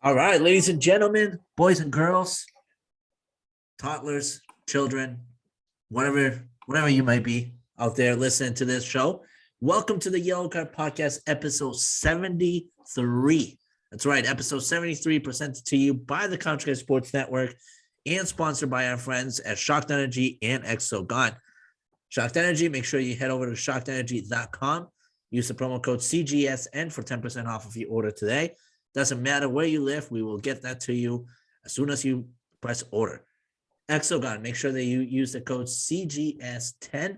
All right, ladies and gentlemen, boys and girls, toddlers, children, whatever you might be out there listening to this show. Welcome to the Yellow Card Podcast, episode 73. That's right, episode 73, presented to you by the Country Sports Network and sponsored by our friends at Shocked Energy and Exogun. Shocked Energy, make sure you head over to shockedenergy.com. Use the promo code CGSN for 10% off if you order today. Doesn't matter where you live, we will get that to you as soon as you press order. Exogun, make sure that you use the code CGS10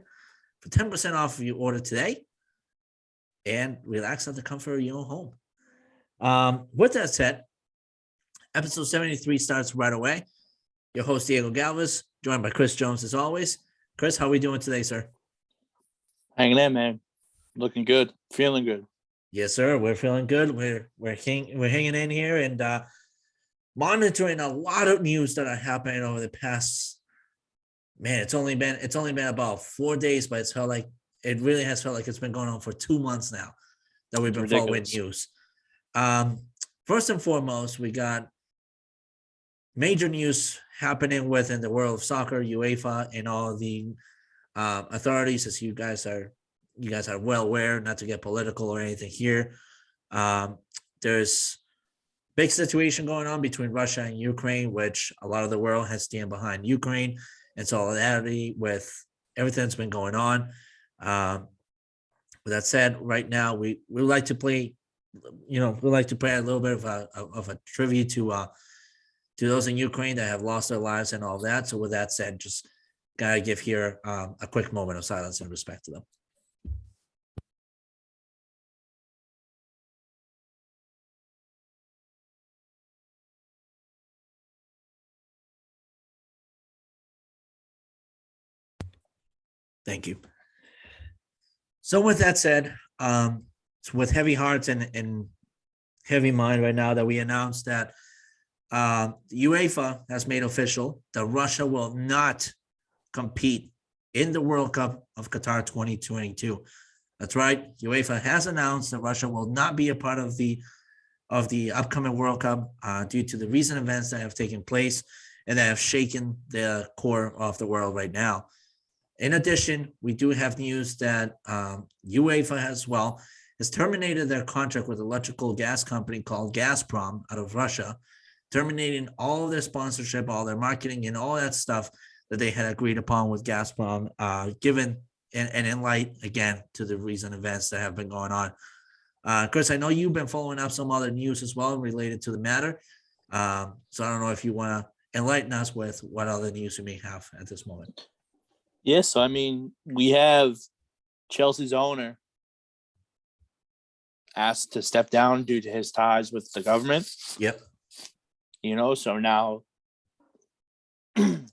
for 10% off if you order today. And relax at the comfort of your own home. With that said, episode 73 starts right away. Your host, Diego Galvez, joined by Chris Jones as always. Chris, how are we doing today, sir? Hanging in, man. Looking good. Feeling good. Yes, sir. We're feeling good. We're hanging in here and monitoring a lot of news that are happening over the past. Man, it's only been about 4 days, but it really has felt like it's been going on for 2 months now that we've been following news. First and foremost, we got major news happening within the world of soccer, UEFA, and all the authorities, as you guys are well aware, not to get political or anything here. There's big situation going on between Russia and Ukraine, which a lot of the world has stand behind Ukraine in solidarity with everything that's been going on. With that said, right now we like to play, we like to play a little bit of a tribute to those in Ukraine that have lost their lives and all that. So with that said, just gotta give here a quick moment of silence in respect to them. Thank you. So with that said, it's with heavy hearts and heavy mind right now that we announced that UEFA has made official that Russia will not compete in the World Cup of Qatar 2022. That's right. UEFA has announced that Russia will not be a part of the upcoming World Cup due to the recent events that have taken place and that have shaken the core of the world right now. In addition, we do have news that UEFA has terminated their contract with an electrical gas company called Gazprom out of Russia, terminating all of their sponsorship, all their marketing, and all that stuff that they had agreed upon with Gazprom, given and in light, again, to the recent events that have been going on. Chris, I know you've been following up some other news as well related to the matter. So I don't know if you want to enlighten us with what other news you may have at this moment. Yes, so I mean, we have Chelsea's owner asked to step down due to his ties with the government. Yep. So now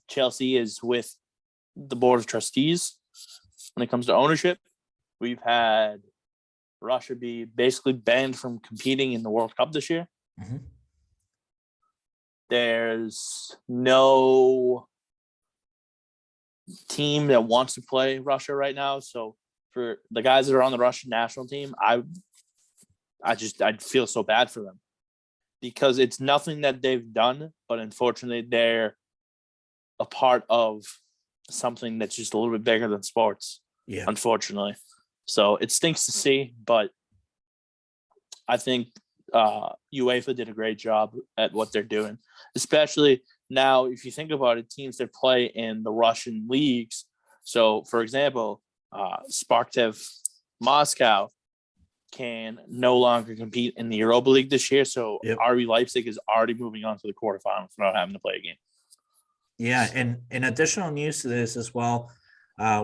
Chelsea is with the board of trustees when it comes to ownership. We've had Russia be basically banned from competing in the World Cup this year. Mm-hmm. There's no team that wants to play Russia right now. So for the guys that are on the Russian national team, I'd feel so bad for them because it's nothing that they've done, but unfortunately they're a part of something that's just a little bit bigger than sports. Yeah. Unfortunately. So it stinks to see, but I think UEFA did a great job at what they're doing, especially now, if you think about it, teams that play in the Russian leagues. So, for example, Spartak Moscow can no longer compete in the Europa League this year. So, yep. RB Leipzig is already moving on to the quarterfinals without having to play a game. Yeah, and in additional news to this as well,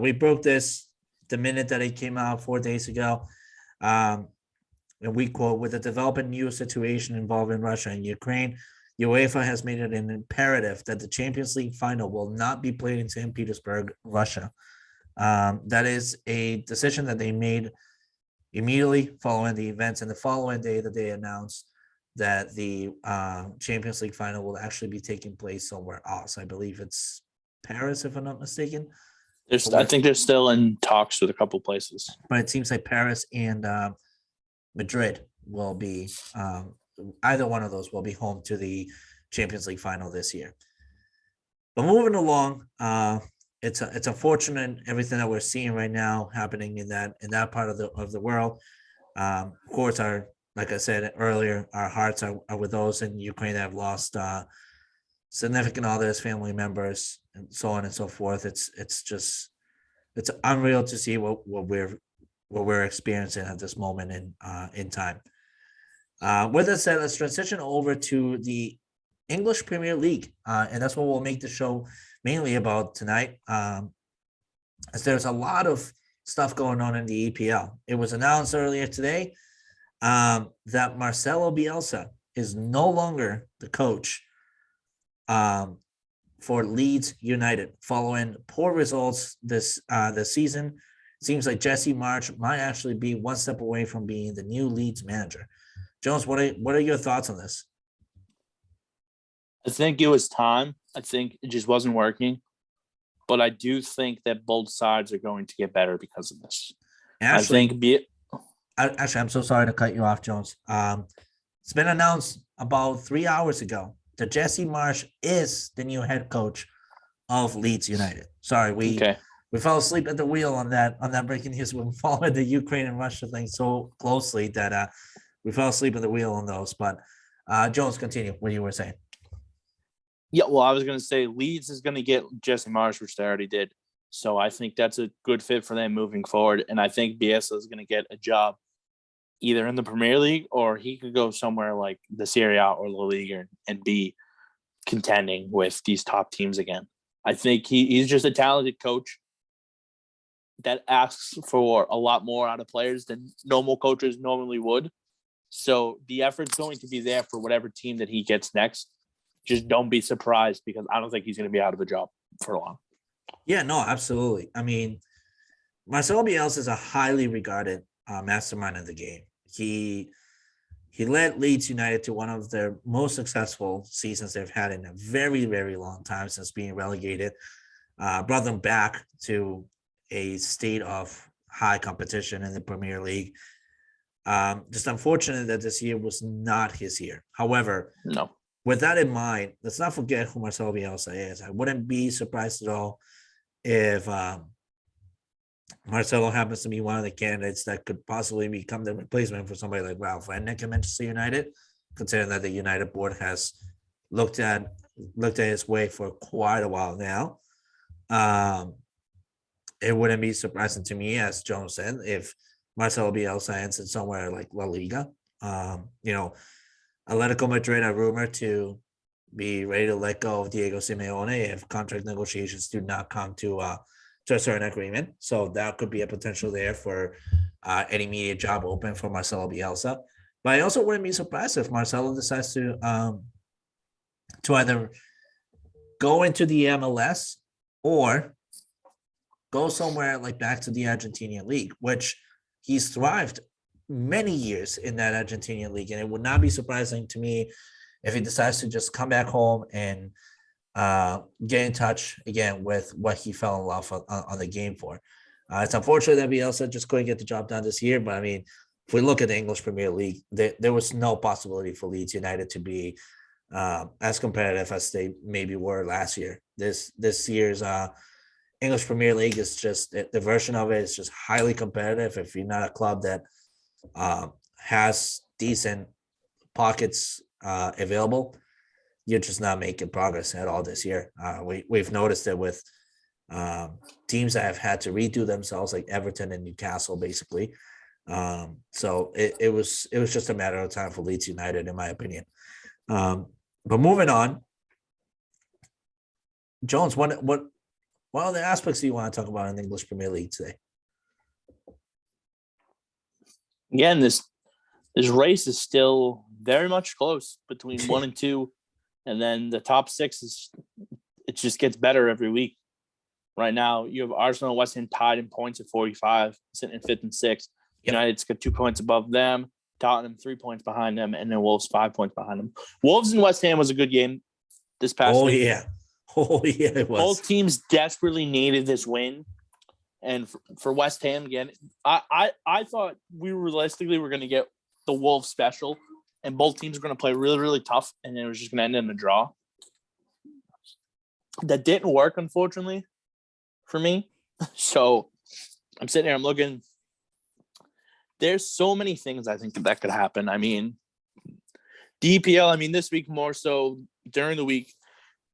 we broke this the minute that it came out 4 days ago. And we quote, with the developing new situation involving Russia and Ukraine, UEFA has made it an imperative that the Champions League final will not be played in St. Petersburg, Russia. That is a decision that they made immediately following the events, and the following day that they announced that the Champions League final will actually be taking place somewhere else. I believe it's Paris, if I'm not mistaken. I think they're still in talks with a couple places. But it seems like Paris and Madrid will be either one of those will be home to the Champions League final this year. But moving along, it's unfortunate everything that we're seeing right now happening in that part of the world. Of course, like I said earlier, our hearts are with those in Ukraine that have lost significant others, family members, and so on and so forth. It's unreal to see what we're experiencing at this moment in time. With that said, let's transition over to the English Premier League, and that's what we'll make the show mainly about tonight. As there's a lot of stuff going on in the EPL. It was announced earlier today that Marcelo Bielsa is no longer the coach for Leeds United following poor results this season. It seems like Jesse Marsh might actually be one step away from being the new Leeds manager. Jones, what are your thoughts on this? I think it was time. I think it just wasn't working. But I do think that both sides are going to get better because of this. Actually, I'm so sorry to cut you off, Jones. It's been announced about 3 hours ago that Jesse Marsh is the new head coach of Leeds United. Sorry, we fell asleep at the wheel on that breaking news. We followed the Ukraine and Russia thing so closely that we fell asleep at the wheel on those. But Jones, continue what you were saying. Yeah, well, I was going to say Leeds is going to get Jesse Marsh, which they already did. So I think that's a good fit for them moving forward. And I think Bielsa is going to get a job either in the Premier League or he could go somewhere like the Serie A or La Liga and be contending with these top teams again. I think he's just a talented coach that asks for a lot more out of players than normal coaches normally would. So the effort's going to be there for whatever team that he gets next. Just don't be surprised because I don't think he's going to be out of a job for long. Yeah, no, absolutely. I mean, Marcelo Bielsa is a highly regarded mastermind of the game. He led Leeds United to one of their most successful seasons they've had in a very, very long time since being relegated. Brought them back to a state of high competition in the Premier League. Just unfortunate that this year was not his year. However, no. With that in mind, let's not forget who Marcelo Bielsa is. I wouldn't be surprised at all if Marcelo happens to be one of the candidates that could possibly become the replacement for somebody like Ralph Rangnick at Manchester United, considering that the United board has looked at his way for quite a while now. It wouldn't be surprising to me, as Jones said, if Marcelo Bielsa ends in somewhere like La Liga. Atletico Madrid are rumored to be ready to let go of Diego Simeone if contract negotiations do not come to a certain agreement. So that could be a potential there for an immediate job open for Marcelo Bielsa. But I also wouldn't be surprised if Marcelo decides to either go into the MLS or go somewhere like back to the Argentinian league, which he's thrived many years in that Argentinian league. And it would not be surprising to me if he decides to just come back home and get in touch again with what he fell in love on the game for. It's unfortunate that Bielsa just couldn't get the job done this year. But I mean, if we look at the English Premier League, there was no possibility for Leeds United to be as competitive as they maybe were last year. This year's English Premier League is just, the version of it is just highly competitive. If you're not a club that has decent pockets available, you're just not making progress at all this year. We've noticed it with teams that have had to redo themselves, like Everton and Newcastle, basically. So it was just a matter of time for Leeds United, in my opinion. But moving on, Jones, what other aspects do you want to talk about in the English Premier League today? Again, this race is still very much close between 1 and 2, and then the top 6 it just gets better every week. Right now, you have Arsenal and West Ham tied in points at 45, sitting in 5th and 6th. Yep. United's got 2 points above them. Tottenham 3 points behind them, and then Wolves 5 points behind them. Wolves and West Ham was a good game this past week. Oh yeah, it was. Both teams desperately needed this win. And for West Ham, again, I thought we realistically were going to get the Wolves special and both teams are going to play really, really tough, and it was just going to end in a draw. That didn't work, unfortunately, for me. So I'm sitting here, I'm looking. There's so many things I think that could happen. I mean, DPL, I mean, this week more so during the week,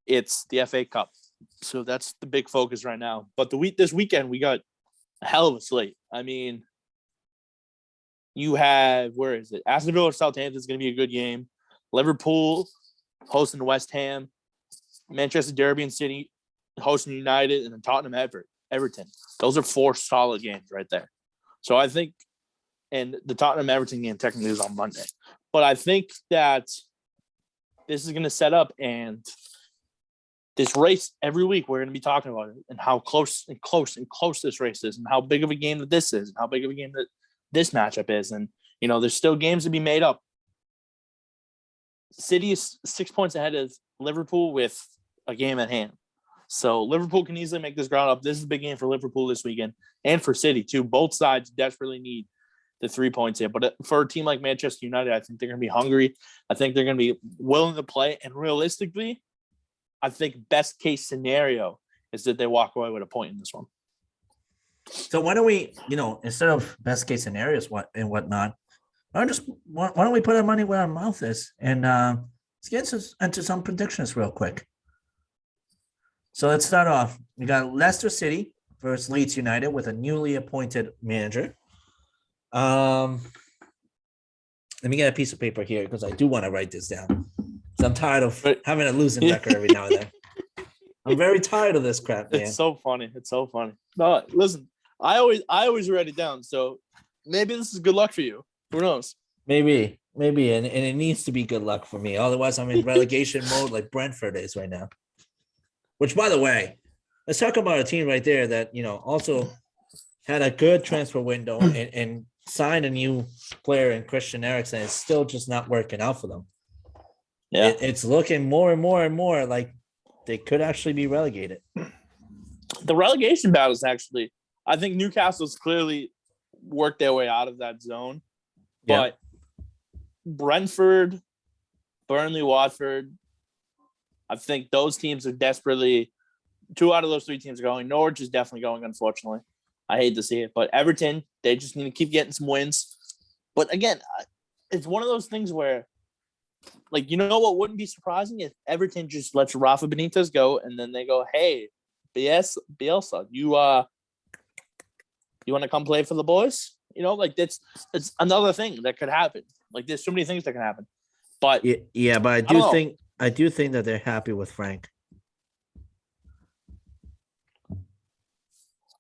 it's the FA Cup. So that's the big focus right now. But this weekend, we got a hell of a slate. I mean, you have, where is it? Aston Villa or Southampton is going to be a good game. Liverpool hosting West Ham. Manchester Derby and City hosting United, and then Tottenham Everton. Those are 4 solid games right there. So I think, and the Tottenham Everton game technically is on Monday. But I think that this is going to set up, and this race every week we're going to be talking about it and how close this race is, and how big of a game that this is, and how big of a game that this matchup is. And, you know, there's still games to be made up. City is 6 points ahead of Liverpool with a game at hand. So Liverpool can easily make this ground up. This is a big game for Liverpool this weekend, and for City too. Both sides desperately need the 3 points here. But for a team like Manchester United, I think they're going to be hungry. I think they're going to be willing to play. And realistically, I think best case scenario is that they walk away with a point in this one. So why don't we, instead of best case scenarios and whatnot, why don't we put our money where our mouth is, and let's get into some predictions real quick. So let's start off. We got Leicester City versus Leeds United with a newly appointed manager. Let me get a piece of paper here because I do want to write this down. So I'm tired of having a losing record every now and then. I'm very tired of this crap, man. It's so funny. No, listen, I always write it down. So maybe this is good luck for you. Who knows? Maybe, and it needs to be good luck for me. Otherwise, I'm in relegation mode like Brentford is right now. Which, by the way, let's talk about a team right there that, also had a good transfer window and signed a new player in Christian Eriksen. It's still just not working out for them. Yeah. It's looking more and more like they could actually be relegated. The relegation battles, actually, I think Newcastle's clearly worked their way out of that zone. But Brentford, Burnley, Watford, I think those teams are desperately – 2 out of those 3 teams are going. Norwich is definitely going, unfortunately. I hate to see it. But Everton, they just need to keep getting some wins. But, again, it's one of those things where, like, what wouldn't be surprising if Everton just lets Rafa Benitez go, and then they go, hey, Bielsa, you want to come play for the boys? It's another thing that could happen. Like, there's so many things that can happen. But yeah, but I do think that they're happy with Frank.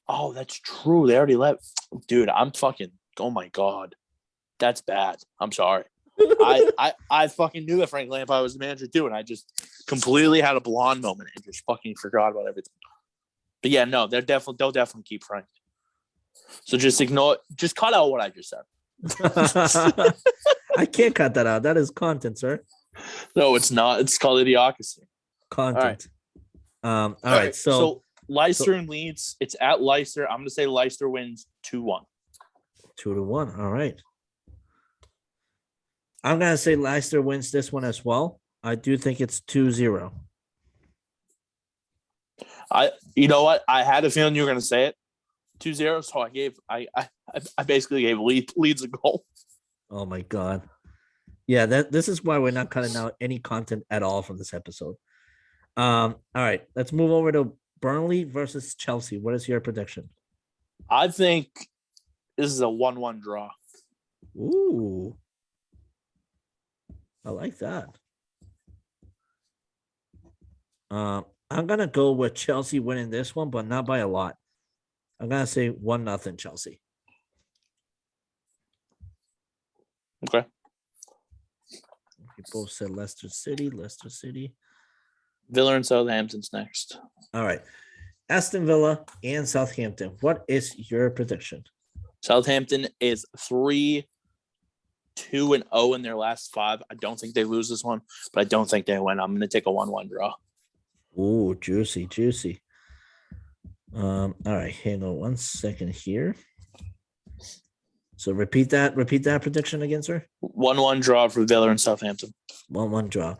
Oh, that's true. They already left. Dude, I'm fucking, oh my God. That's bad. I'm sorry. I fucking knew that Frank Lampard was the manager too, and I just completely had a blonde moment and just fucking forgot about everything. But yeah, no, they'll definitely keep Frank. So just cut out what I just said. I can't cut that out. That is content, sir. No, it's not. It's called idiocracy. Content. All right. So Leicester and Leeds. It's at Leicester. I'm going to say Leicester wins 2-1. 2-1. All right. I'm going to say Leicester wins this one as well. I do think it's 2-0. You know what? I had a feeling you were going to say it. 2-0. So I basically gave Leeds a goal. Oh my God. Yeah, this is why we're not cutting out any content at all from this episode. All right, let's move over to Burnley versus Chelsea. What is your prediction? I think this is a 1-1 draw. Ooh. I like that. I'm gonna go with Chelsea winning this one, but not by a lot. I'm gonna say 1-0 Chelsea. Okay. We both said Leicester City. Villa and Southampton's next. All right. Aston Villa and Southampton. What is your prediction? Southampton is 3-2-0 in their last 5. I don't think they lose this one, but I don't think they win. I'm going to take a 1-1 draw. Ooh, juicy. All right, hang on 1 second here. So repeat that prediction again, sir. 1-1 draw for Villa and Southampton. 1-1 draw.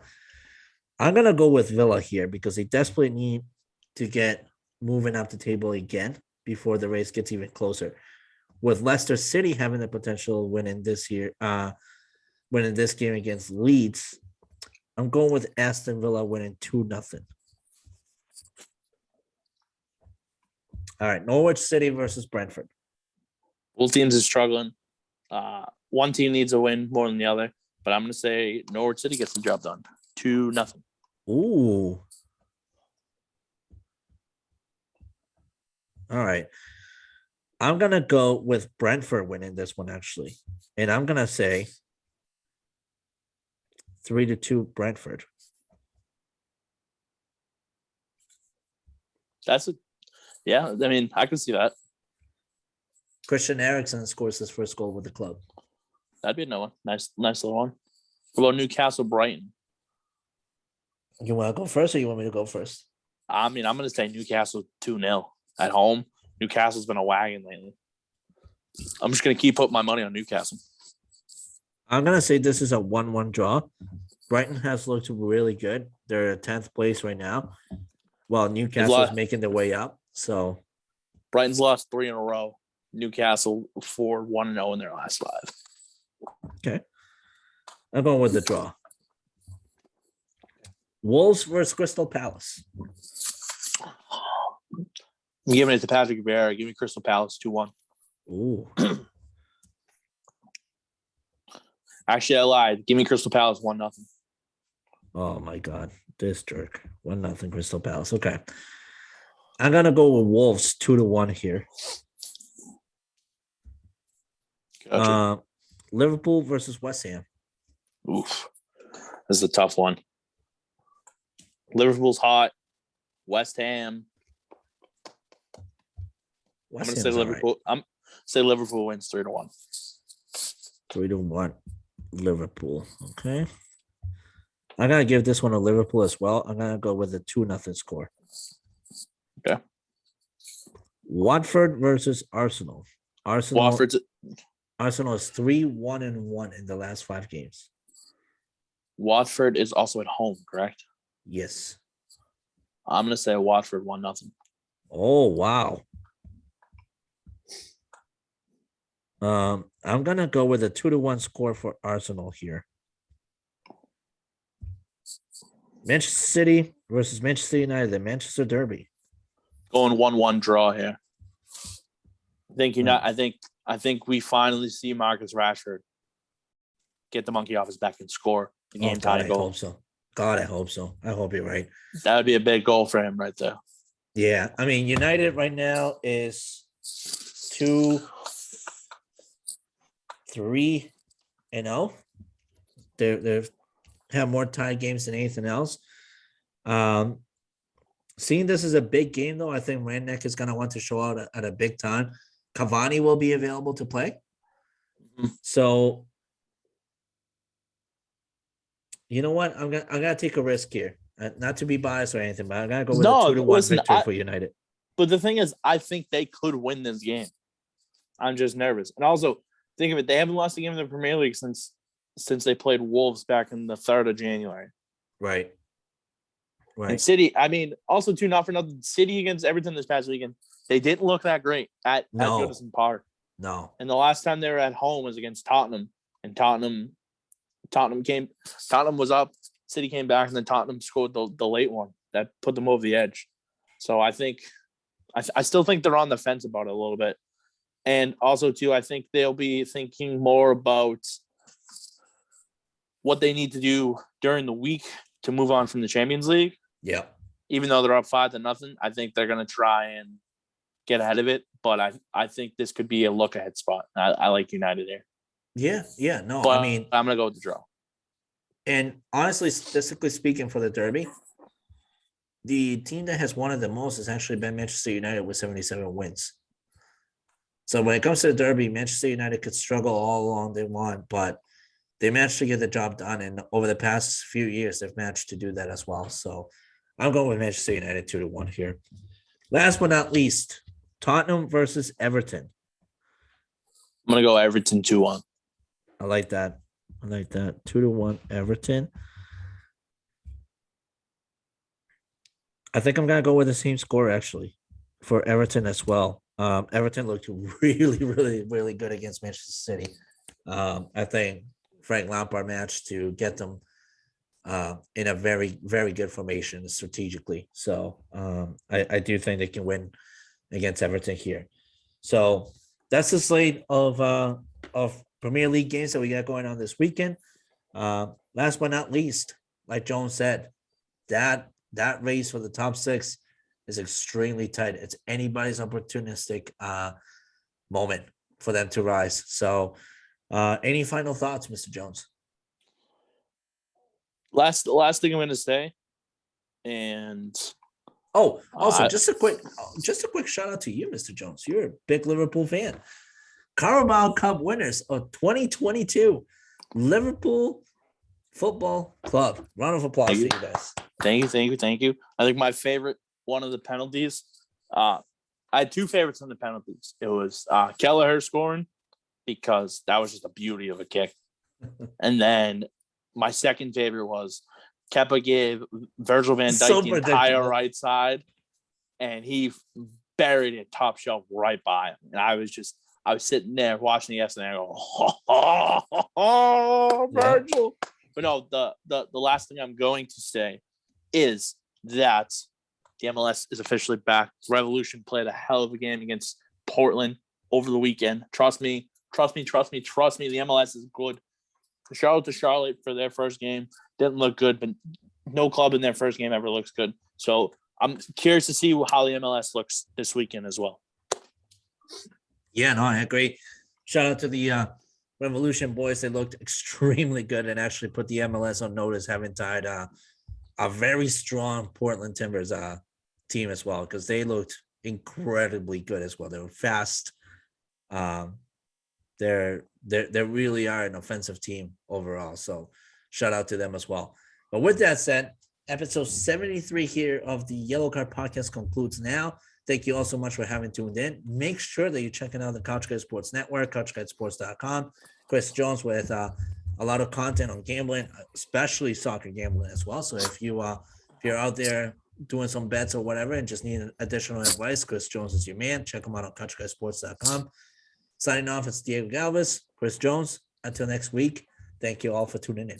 I'm gonna go with Villa here because they desperately need to get moving up the table again before the race gets even closer. With Leicester City having the potential winning this year, winning this game against Leeds, I'm going with Aston Villa winning 2-0. All right, Norwich City versus Brentford. Both teams are struggling. One team needs a win more than the other, but I'm going to say Norwich City gets the job done. 2-0. Ooh. All right. I'm going to go with Brentford winning this one, actually. And I'm going to say 3-2 Brentford. Yeah, I mean, I can see that. Christian Eriksen scores his first goal with the club. That'd be another one. Nice little one. What about Newcastle Brighton? You want to go first or you want me to go first? I mean, I'm going to say Newcastle 2-0 at home. Newcastle's been a wagon lately. I'm just going to keep putting my money on Newcastle. I'm going to say this is a 1-1 draw. Brighton has looked really good. They're 10th place right now, while Newcastle's making their way up. So Brighton's lost 3 in a row. Newcastle 1-0 in their last 5. Okay. I'm going with the draw. Wolves versus Crystal Palace. I'm giving it to Patrick Vieira. Give me Crystal Palace 2-1. Ooh. Actually, I lied. Give me Crystal Palace 1-0. Oh my God. This jerk. 1-0 Crystal Palace. Okay. I'm gonna go with Wolves 2-1 here. Gotcha. Liverpool versus West Ham. Oof. This is a tough one. Liverpool's hot. West Ham. I'm going to say Liverpool. Right. I'm say Liverpool wins 3-1. 3-1 Liverpool. Okay. I'm going to give this one a Liverpool as well. I'm going to go with a 2-0 score. Okay. Watford versus Arsenal. Arsenal is 3-1-1 in the last 5 games. Watford is also at home, correct? Yes. I'm going to say Watford 1-0. Oh, wow. I'm going to go with a 2-1 score for Arsenal here. Manchester City versus Manchester United, the Manchester Derby. Going 1-1 draw here. I think we finally see Marcus Rashford get the monkey off his back and score the game tying goal. I hope so. God, I hope so. I hope you're right. That would be a big goal for him right there. Yeah, I mean, United right now is 2-3-0. They have more tied games than anything else. Seeing this as a big game, though, I think Rangnick is going to want to show out at a big time. Cavani will be available to play. Mm-hmm. So, you know what? I'm gonna take a risk here. Not to be biased or anything, but I'm gonna go with a 2-1 victory for United. But the thing is, I think they could win this game. I'm just nervous. And also, think of it, they haven't lost a game in the Premier League since they played Wolves back in the 3rd of January. Right. And City, I mean, also too, not for nothing, City against Everton this past weekend, they didn't look that great at Goodison Park. No. And the last time they were at home was against Tottenham. And Tottenham was up, City came back, and then Tottenham scored the late one that put them over the edge. So I think I still think they're on the fence about it a little bit. And also, too, I think they'll be thinking more about what they need to do during the week to move on from the Champions League. Yeah. Even though they're up 5-0, I think they're going to try and get ahead of it. But I think this could be a look-ahead spot. I like United here. Yeah. No, but I mean, I'm going to go with the draw. And honestly, statistically speaking, for the Derby, the team that has won it the most has actually been Manchester United with 77 wins. So when it comes to the Derby, Manchester United could struggle all along they want, but they managed to get the job done. And over the past few years, they've managed to do that as well. So I'm going with Manchester United 2-1 here. Last but not least, Tottenham versus Everton. I'm gonna go Everton 2-1. I like that. 2-1 Everton. I think I'm gonna go with the same score actually for Everton as well. Everton looked really, really, really good against Manchester City. I think Frank Lampard managed to get them in a very, very good formation strategically. So I do think they can win against Everton here. So that's the slate of Premier League games that we got going on this weekend. Last but not least, like Jones said, that race for the top six is extremely tight. It's anybody's opportunistic moment for them to rise. So any final thoughts, Mr. Jones? Last thing I'm gonna say, and also just a quick shout out to you, Mr. Jones. You're a big Liverpool fan. Carabao Cup winners of 2022, Liverpool Football Club. Round of applause to you guys. Thank you. I think my favorite one of the penalties. I had two favorites on the penalties. It was Kelleher scoring because that was just a beauty of a kick, and then my second favorite was Kepa gave Virgil van Dijk the entire right side, and he buried it top shelf right by him. And I was sitting there watching yesterday. And I go, Virgil. Yeah. But no, the last thing I'm going to say is that the MLS is officially back. Revolution played a hell of a game against Portland over the weekend. Trust me. The MLS is good. Charlotte to Charlotte for their first game didn't look good, but no club in their first game ever looks good. So I'm curious to see how the MLS looks this weekend as well. Yeah, no, I agree. Shout out to the Revolution boys. They looked extremely good and actually put the MLS on notice, having tied a very strong Portland Timbers team as well, because they looked incredibly good as well. They were fast. They really are an offensive team overall. So shout out to them as well. But with that said, episode 73 here of the Yellow Card Podcast concludes now. Thank you all so much for having tuned in. Make sure that you're checking out the Couch Guide Sports Network, couchguidesports.com. Chris Jones with a lot of content on gambling, especially soccer gambling as well. So if you're out there doing some bets or whatever and just need additional advice, Chris Jones is your man. Check him out on couchguidesports.com. Signing off, it's Diego Galvez, Chris Jones. Until next week, thank you all for tuning in.